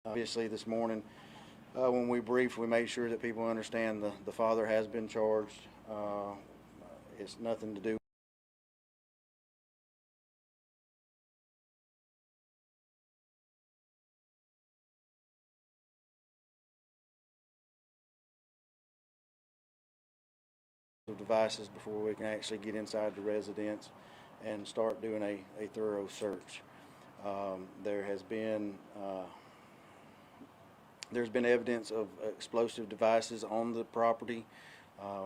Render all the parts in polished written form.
Obviously, this morning when we briefed, we made sure that people understand the father has been charged. It's nothing to do with devices before we can actually get inside the residence and start doing a thorough search. There has been there's been evidence of explosive devices on the property uh,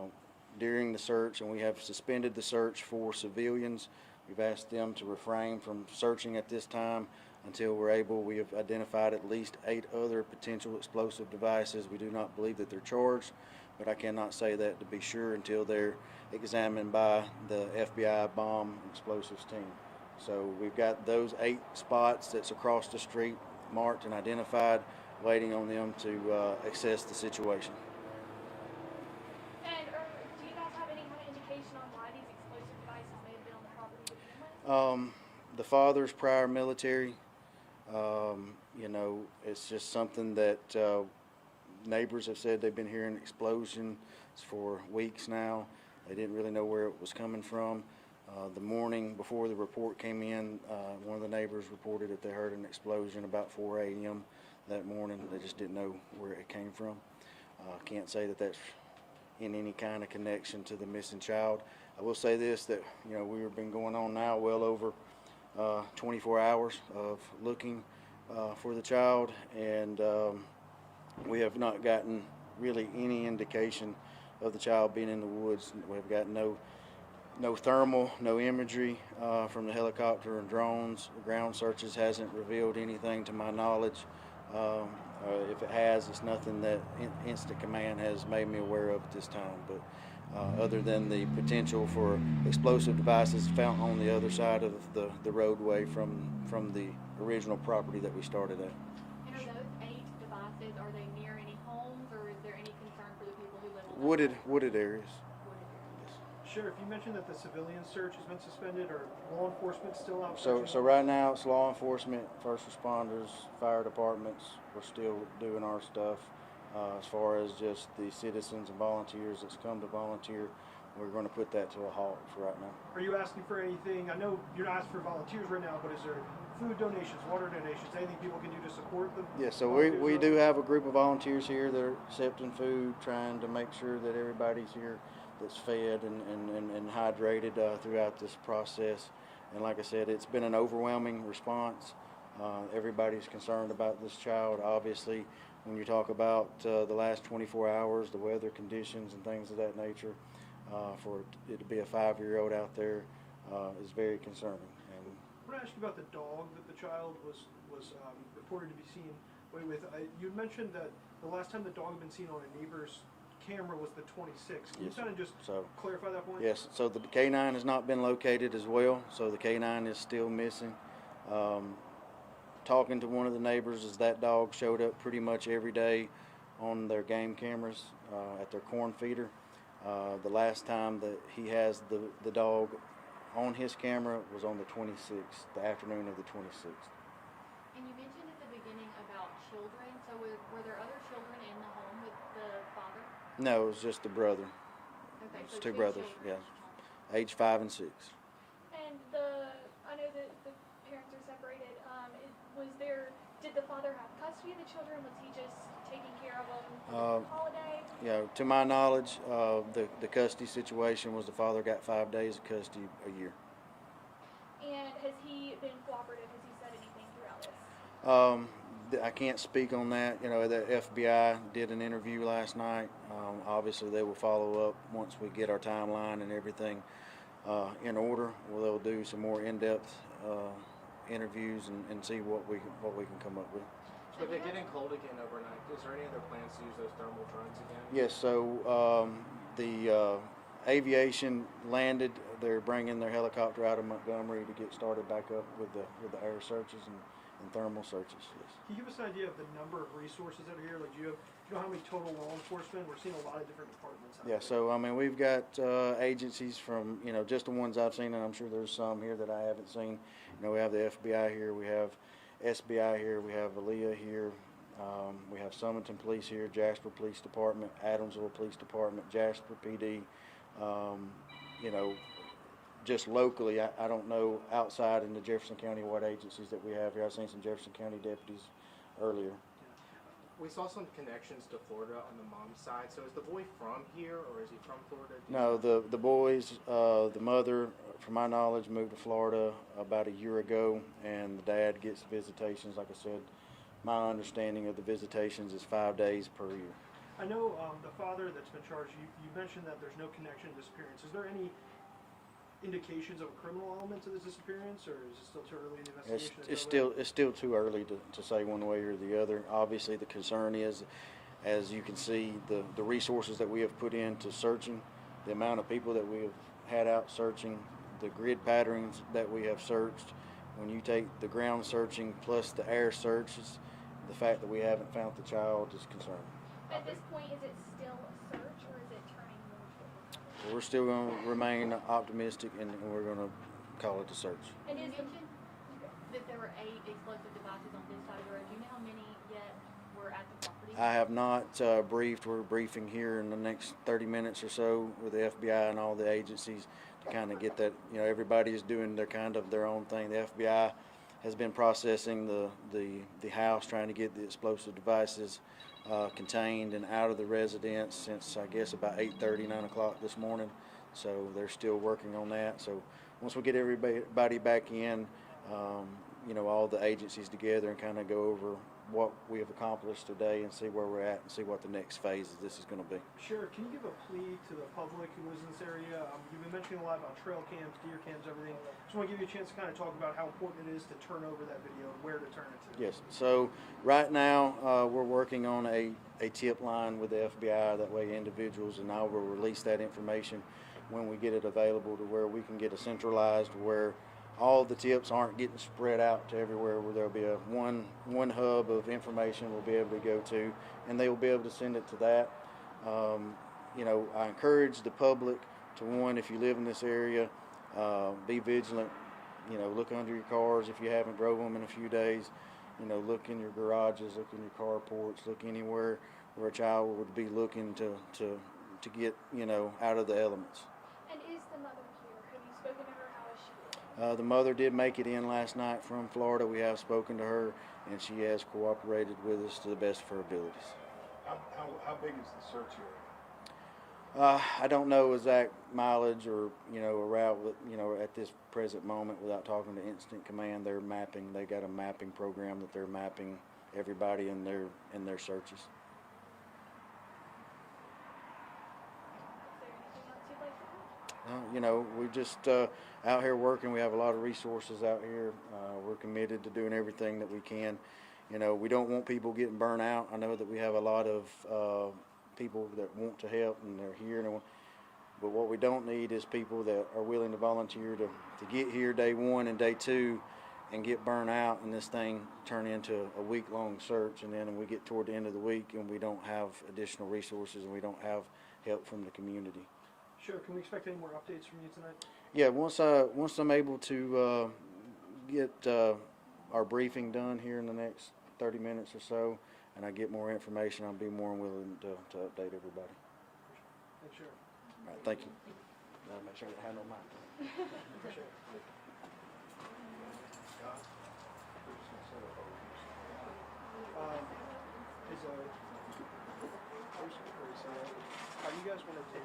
during the search, and we have suspended the search for civilians. We've asked them to refrain from searching at this time until we're able. We have identified at least 8 other potential explosive devices. We do not believe that they're charged, but I cannot say that to be sure until they're examined by the FBI bomb explosives team. So we've got those 8 spots that's across the street marked and identified, waiting on them to assess the situation. And do you guys have any kind of indication on why these explosive devices may have been on the property to begin with? The father's prior military, it's just something that neighbors have said they've been hearing explosions for weeks now. They didn't really know where it was coming from. The morning before the report came in, one of the neighbors reported that they heard an explosion about 4 a.m. that morning. They just didn't know where it came from. Can't say that that's in any kind of connection to the missing child. I will say this, that we've been going on now well over 24 hours of looking for the child, and we have not gotten really any indication of the child being in the woods. We've got no thermal, no imagery from the helicopter and drones. Ground searches hasn't revealed anything to my knowledge. If it has, it's nothing that Instant Command has made me aware of at this time. But other than the potential for explosive devices found on the other side of the roadway from the original property that we started at. And are those 8 devices, are they near any homes, or is there any concern for the people who live on those Wooded areas. Sheriff, you mentioned that the civilian search has been suspended, or law enforcement still out So searching? right now it's law enforcement, first responders, fire departments. We're still doing our stuff. As far as just the citizens and volunteers that's come to volunteer, we're going to put that to a halt for right now. Are you asking for anything? I know you're not asking for volunteers right now, but is there food donations, water donations, anything people can do to support them? Yeah, so we do have a group of volunteers here that are accepting food, trying to make sure that everybody's here that's fed and hydrated throughout this process. And like I said, it's been an overwhelming response. Everybody's concerned about this child. Obviously, when you talk about the last 24 hours, the weather conditions and things of that nature, for it to be a 5-year-old out there is very concerning. And I want to ask you about the dog that the child was reported to be seen with. You mentioned that the last time the dog had been seen on a neighbor's camera was the 26th. Can you kind of just clarify that point? Yes, so the K9 has not been located as well, so the K9 is still missing. Talking to one of the neighbors, as that dog showed up pretty much every day on their game cameras at their corn feeder. The last time that he has the dog on his camera was on the 26th, the afternoon of the 26th. And you mentioned at the beginning about children, so were there other children in the home with the father? No, it was just the brother. Okay, It's so 2 2 brothers, children. yeah, age 5 and 6. And I know that the parents are separated. Did the father have custody of the children? Was he just taking care of them for the holiday? Yeah, to my knowledge, the custody situation was the father got 5 days of custody a year. And has he been cooperative? Has he said anything throughout this? I can't speak on that. The FBI did an interview last night. Obviously, they will follow up once we get our timeline and everything in order. Well, they'll do some more in-depth interviews and see what we can come up with. So if it's getting cold again overnight, is there any other plans to use those thermal drones again? Yes. So the aviation landed. They're bringing their helicopter out of Montgomery to get started back up with the air searches and thermal searches. Yes. Can you give us an idea of the number of resources that are here? Like, do you know how many total law enforcement? We're seeing a lot of different departments out Yeah, there. so we've got agencies from just the ones I've seen, and I'm sure there's some here that I haven't seen. We have the FBI here, we have SBI here, we have ALEA here, We have Summerton Police here, Jasper Police Department, Adamsville Police Department, Jasper PD. You know, just locally, I don't know outside in the Jefferson County what agencies that we have here. I've seen some Jefferson County deputies earlier. We saw some connections to Florida on the mom's side. So is the boy from here or is he from Florida? No, the boys, the mother, from my knowledge, moved to Florida about a year ago, and the dad gets visitations. Like I said, my understanding of the visitations is 5 days per year. I know the father that's been charged, you mentioned that there's no connection to disappearance. Is there any indications of a criminal element to this disappearance, or is it still too early in the investigation? It's still too early to say one way or the other. Obviously, the concern is, as you can see, the resources that we have put into searching, the amount of people that we have had out searching, the grid patterns that we have searched. When you take the ground searching plus the air searches, the fact that we haven't found the child is concerning. At this point, is it still a search, or is it turning more toward? We're still going to remain optimistic, and we're going to call it a search. And You is the mentioned that there were 8 explosive devices on this side of the road. Do you know how many yet were at the property? I have not briefed. We're briefing here in the next 30 minutes or so with the FBI and all the agencies to kind of get that. You know, everybody is doing their own thing. The FBI has been processing the house, trying to get the explosive devices contained and out of the residence since, I guess, about 8:30, 9 o'clock this morning. So they're still working on that. So once we get everybody back in, you know, all the agencies together and kind of go over what we have accomplished today and see where we're at and see what the next phase of this is going to be. Sure. Can you give a plea to the public who lives in this area? You've been mentioning a lot about trail cams, deer cams, everything. Just want to give you a chance to kind of talk about how important it is to turn over that video and where to turn it to. Yes. So right now we're working on a tip line with the FBI. That way individuals, and I will release that information when we get it available to where we can get a centralized where all the tips aren't getting spread out to everywhere, where there'll be a one hub of information we'll be able to go to, and they will be able to send it to that. You know, I encourage the public to, one, if you live in this area, be vigilant. You know, look under your cars if you haven't drove them in a few days. You know, look in your garages, look in your carports, look anywhere where a child would be looking to get, you know, out of the elements. And is the mother here? Have you spoken to her? How is she doing? The mother did make it in last night from Florida. We have spoken to her, and she has cooperated with us to the best of her abilities. How big is the search area? I don't know exact mileage or, you know, a route, but, you know, at this present moment, without talking to Instant Command, they're mapping. They got a mapping program that they're mapping everybody in their searches. Is there anything else you'd like to add? You know, we're just out here working. We have a lot of resources out here. We're committed to doing everything that we can. You know, we don't want people getting burnt out. I know that we have a lot of people that want to help, and they're here. But what we don't need is people that are willing to volunteer to get here day one and day two and get burnt out, and this thing turn into a week-long search, and then we get toward the end of the week and we don't have additional resources and we don't have help from the community. Sure. Can we expect any more updates from you tonight? Yeah, once I'm able to get our briefing done here in the next 30 minutes or so, and I get more information, I'll be more than willing to update everybody. Thanks, Sheriff. All right, thank you. Make sure I have no mic. Appreciate it. How do you guys want to take